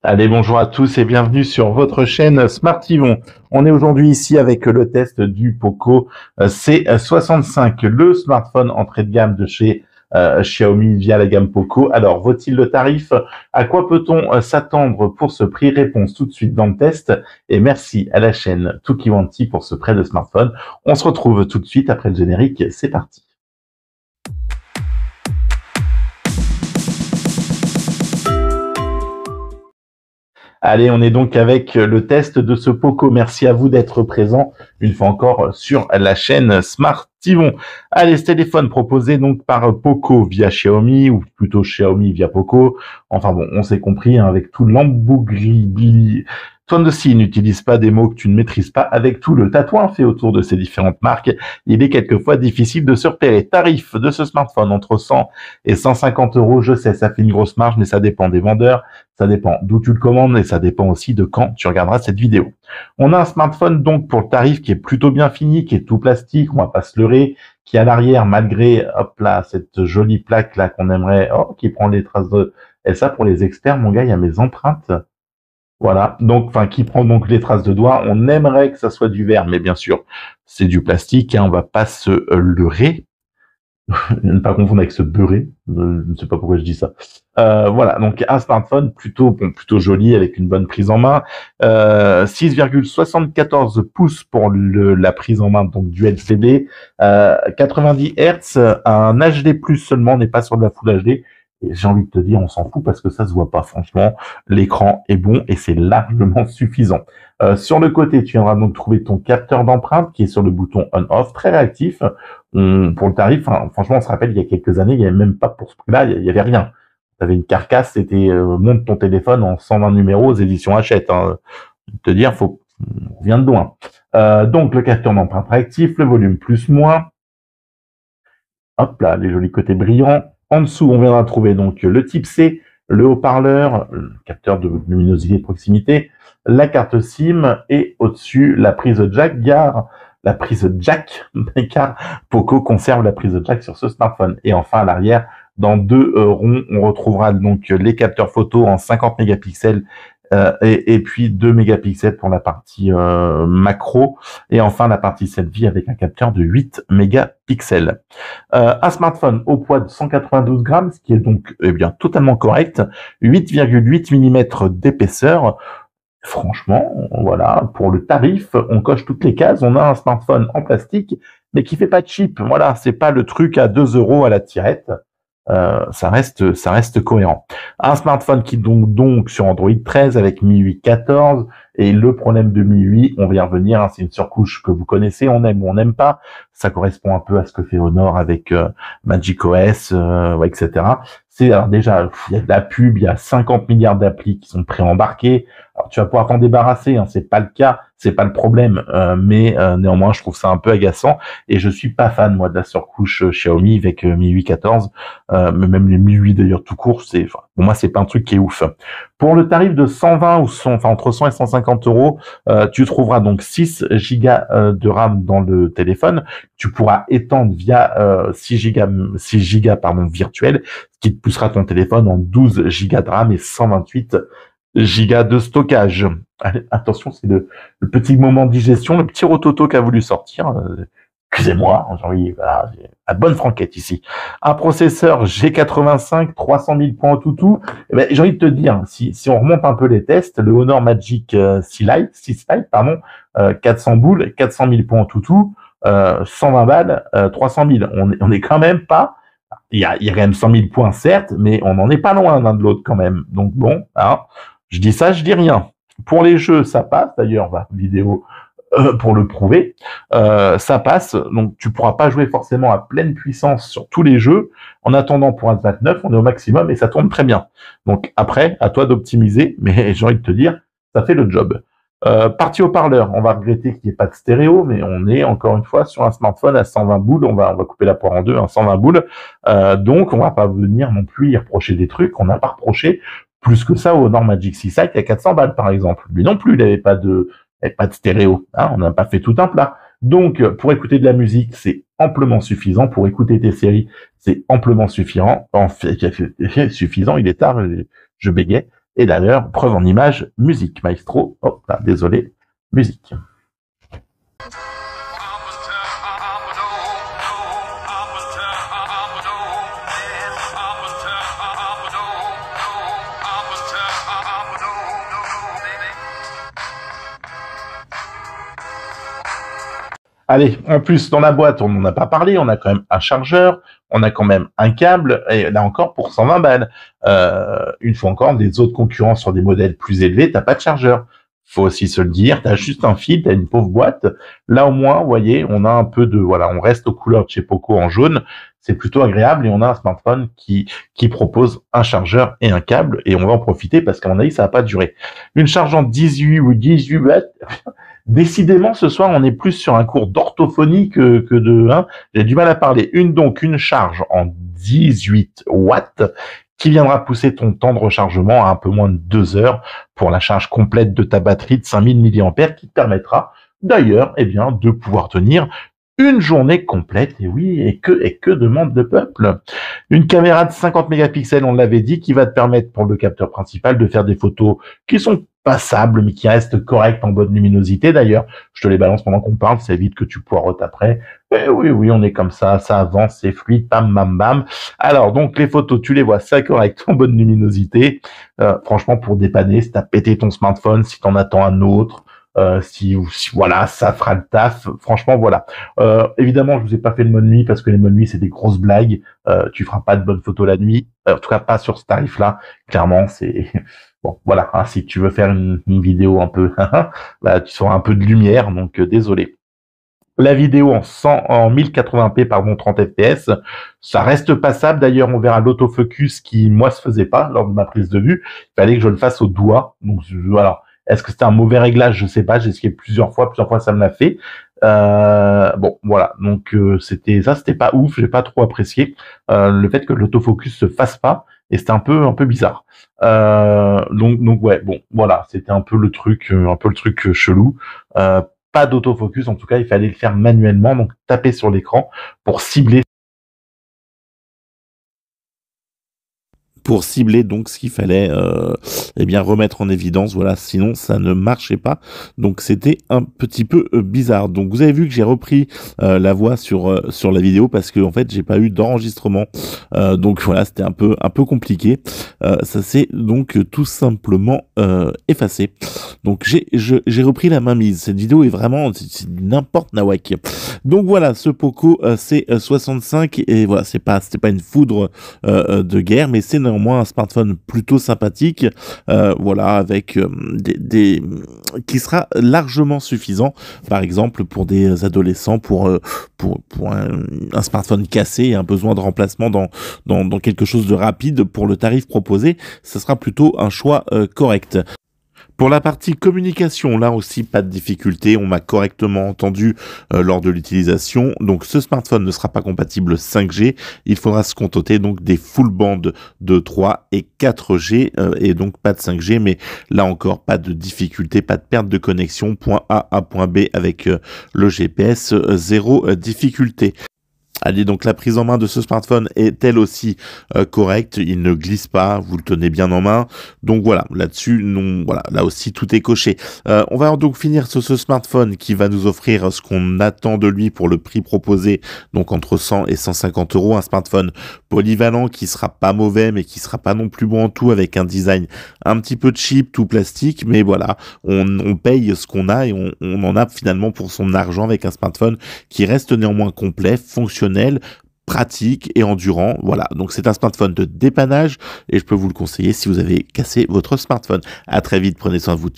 Allez, bonjour à tous et bienvenue sur votre chaîne Smart Yvon. On est aujourd'hui ici avec le test du Poco C65, le smartphone entrée de gamme de chez Xiaomi via la gamme Poco. Alors, vaut-il le tarif? À quoi peut-on s'attendre pour ce prix? Réponse tout de suite dans le test. Et merci à la chaîne Tukiwanti pour ce prêt de smartphone. On se retrouve tout de suite après le générique. C'est parti. Allez, on est donc avec le test de ce Poco. Merci à vous d'être présent une fois encore sur la chaîne Smart Yvon. Allez, ce téléphone proposé donc par Poco via Xiaomi, ou plutôt Xiaomi via Poco. Enfin bon, on s'est compris hein, avec tout l'embougli. Toi aussi, n'utilise pas des mots que tu ne maîtrises pas. Avec tout le tatouage fait autour de ces différentes marques, il est quelquefois difficile de se repérer. Tarif de ce smartphone entre 100 et 150 euros. Je sais, ça fait une grosse marge, mais ça dépend des vendeurs, ça dépend d'où tu le commandes et ça dépend aussi de quand tu regarderas cette vidéo. On a un smartphone donc pour le tarif qui est plutôt bien fini, qui est tout plastique, on va pas se leurrer, qui à l'arrière, malgré hop là cette jolie plaque là qu'on aimerait, qui prend les traces de... Et ça pour les experts, mon gars, il y a mes empreintes. Voilà, donc, enfin, qui prend donc les traces de doigts. On aimerait que ça soit du verre, mais bien sûr, c'est du plastique, hein, on va pas se leurrer. Ne pas confondre avec ce beurré, je ne sais pas pourquoi je dis ça. Voilà, donc un smartphone plutôt joli avec une bonne prise en main. 6,74 pouces pour la prise en main, donc du LCD. 90 Hz, un HD+, seulement, n'est pas sur de la Full HD. Et j'ai envie de te dire, on s'en fout parce que ça se voit pas. Franchement, l'écran est bon et c'est largement suffisant. Sur le côté, tu viendras donc trouver ton capteur d'empreinte qui est sur le bouton on-off, très réactif. Pour le tarif, hein, franchement, on se rappelle, il y a quelques années, il n'y avait même pas pour ce prix-là, il y avait rien. Tu avais une carcasse, c'était monte ton téléphone en 120 numéros aux éditions Hachette. Hein. Te dire, on vient de loin. Donc, le capteur d'empreinte réactif, le volume plus-moins. Hop là, les jolis côtés brillants. En dessous, on viendra trouver donc le type C, le haut-parleur, le capteur de luminosité de proximité, la carte SIM et au-dessus, la prise jack, car Poco conserve la prise jack sur ce smartphone. Et enfin, à l'arrière, dans deux ronds, on retrouvera donc les capteurs photo en 50 mégapixels et puis 2 mégapixels pour la partie macro, et enfin la partie selfie avec un capteur de 8 mégapixels. Un smartphone au poids de 192 grammes, ce qui est donc bien totalement correct, 8,8 mm d'épaisseur. Franchement, voilà, pour le tarif, on coche toutes les cases. On a un smartphone en plastique, mais qui fait pas cheap. Voilà, c'est pas le truc à 2 euros à la tirette. Ça reste cohérent. Un smartphone qui donc sur Android 13 avec MIUI 14, et le problème de MIUI, on va y revenir, hein, c'est une surcouche que vous connaissez, on aime ou on n'aime pas. Ça correspond un peu à ce que fait Honor avec macOS, etc. C'est alors déjà, il y a de la pub, il y a 50 milliards d'applis qui sont préembarqués. Alors tu vas pouvoir t'en débarrasser, hein, c'est pas le cas, c'est pas le problème, mais néanmoins je trouve ça un peu agaçant et je suis pas fan moi de la surcouche Xiaomi avec MIUI 14, mais même les MIUI d'ailleurs tout court, pour moi c'est pas un truc qui est ouf. Pour le tarif de 120 ou entre 100 et 150 euros, tu trouveras donc 6 gigas de RAM dans le téléphone. Tu pourras étendre via 6 gigas virtuels, ce qui te poussera ton téléphone en 12 gigas de RAM et 128 gigas de stockage. Allez, attention, c'est le petit moment de digestion, le petit rototo qu'a voulu sortir. Excusez-moi, j'ai envie, voilà, la bonne franquette ici. Un processeur G85, 300 000 points au toutou. Eh ben, j'ai envie de te dire, si on remonte un peu les tests, le Honor Magic 6 Lite, 400 boules, 400 000 points au toutou, 120 balles, 300 000. On est quand même pas, il y a quand même 100 000 points certes, mais on n'en est pas loin l'un de l'autre quand même. Donc bon, hein, je dis ça, je dis rien. Pour les jeux, ça passe. D'ailleurs, vidéo pour le prouver, ça passe. Donc, tu pourras pas jouer forcément à pleine puissance sur tous les jeux. En attendant, pour un 29, on est au maximum et ça tourne très bien. Donc après, à toi d'optimiser, mais j'ai envie de te dire, ça fait le job. Partie haut-parleur, on va regretter qu'il n'y ait pas de stéréo, mais on est encore une fois sur un smartphone à 120 boules. On va couper la poire en deux, 120 boules. Donc, on va pas venir non plus y reprocher des trucs. On n'a pas reproché plus que ça au Honor Magic 6 Lite à 400 balles, par exemple. Lui non plus, il n'avait pas de stéréo. Hein, on n'a pas fait tout un plat. Donc, pour écouter de la musique, c'est amplement suffisant. Pour écouter tes séries, c'est amplement suffisant. Suffisant, il est tard, je bégais. Et d'ailleurs, preuve en image, musique, maestro. Hop là, désolé, musique. Allez, en plus, dans la boîte, on n'en a pas parlé, on a quand même un chargeur, on a quand même un câble, et là encore, pour 120 balles. Une fois encore, des autres concurrents sur des modèles plus élevés, t'as pas de chargeur. Faut aussi se le dire, t'as juste un fil, t'as une pauvre boîte. Là, au moins, vous voyez, on a un peu de, voilà, on reste aux couleurs de chez Poco en jaune. C'est plutôt agréable et on a un smartphone qui propose un chargeur et un câble et on va en profiter parce qu'à mon avis, ça va pas durer. Une charge en 18 ou 18 watts. Décidément, ce soir, on est plus sur un cours d'orthophonie que de, hein. J'ai du mal à parler. Une charge en 18 watts qui viendra pousser ton temps de rechargement à un peu moins de 2 heures pour la charge complète de ta batterie de 5000 mAh qui te permettra d'ailleurs, eh bien, de pouvoir tenir une journée complète. Et oui, et que demande le peuple? Une caméra de 50 mégapixels, on l'avait dit, qui va te permettre pour le capteur principal de faire des photos qui sont passables, mais qui restent correctes en bonne luminosité. D'ailleurs, je te les balance pendant qu'on parle, ça évite que tu poireautes après. Et oui, on est comme ça avance, c'est fluide, bam, bam, bam. Alors, donc, les photos, tu les vois, ça correct, en bonne luminosité. Franchement, pour dépanner, si t'as pété ton smartphone, si t'en attends un autre, si voilà, ça fera le taf. Franchement, voilà. Évidemment, je vous ai pas fait le mode nuit parce que les modes nuit, c'est des grosses blagues. Tu feras pas de bonnes photos la nuit. En tout cas, pas sur ce tarif-là. Clairement, c'est bon. Voilà. Hein, si tu veux faire une vidéo un peu, bah, tu auras un peu de lumière. Donc, désolé. La vidéo en 1080p, pardon, 30 fps, ça reste passable. D'ailleurs, on verra l'autofocus qui, moi, se faisait pas lors de ma prise de vue. Il fallait que je le fasse au doigt. Donc, voilà. Est-ce que c'était un mauvais réglage? Je sais pas. J'ai essayé plusieurs fois ça me l'a fait. Bon, voilà. Donc, c'était pas ouf. J'ai pas trop apprécié le fait que l'autofocus se fasse pas. Et c'était un peu bizarre. Donc ouais, bon, voilà. C'était un peu le truc chelou. Pas d'autofocus, en tout cas, il fallait le faire manuellement, donc taper sur l'écran pour cibler donc ce qu'il fallait eh bien remettre en évidence, voilà, sinon ça ne marchait pas, donc c'était un petit peu bizarre. Donc vous avez vu que j'ai repris la voix sur la vidéo parce que en fait j'ai pas eu d'enregistrement, donc voilà, c'était un peu compliqué. Ça s'est donc tout simplement effacé. Donc j'ai repris la mainmise. Cette vidéo est vraiment n'importe nawak. Donc voilà, ce Poco C65 et voilà, c'était pas une foudre de guerre, mais c'est néanmoins un smartphone plutôt sympathique, voilà, avec qui sera largement suffisant, par exemple pour des adolescents, pour un smartphone cassé et un besoin de remplacement dans quelque chose de rapide pour le tarif proposé, ce sera plutôt un choix correct. Pour la partie communication, là aussi, pas de difficulté. On m'a correctement entendu lors de l'utilisation. Donc, ce smartphone ne sera pas compatible 5G. Il faudra se contenter donc des full bandes de 3 et 4G et donc pas de 5G. Mais là encore, pas de difficulté, pas de perte de connexion. Point A à point B avec le GPS, zéro difficulté. Allez, donc la prise en main de ce smartphone est elle aussi correcte, il ne glisse pas, vous le tenez bien en main, donc voilà, là-dessus, non, voilà, là aussi tout est coché. On va donc finir sur ce smartphone qui va nous offrir ce qu'on attend de lui pour le prix proposé, donc entre 100 et 150 euros, un smartphone polyvalent qui sera pas mauvais, mais qui sera pas non plus bon en tout, avec un design un petit peu cheap, tout plastique, mais voilà, on paye ce qu'on a et on en a finalement pour son argent avec un smartphone qui reste néanmoins complet, fonctionnel, pratique et endurant. Voilà, donc c'est un smartphone de dépannage et je peux vous le conseiller si vous avez cassé votre smartphone. À très vite, prenez soin de vous.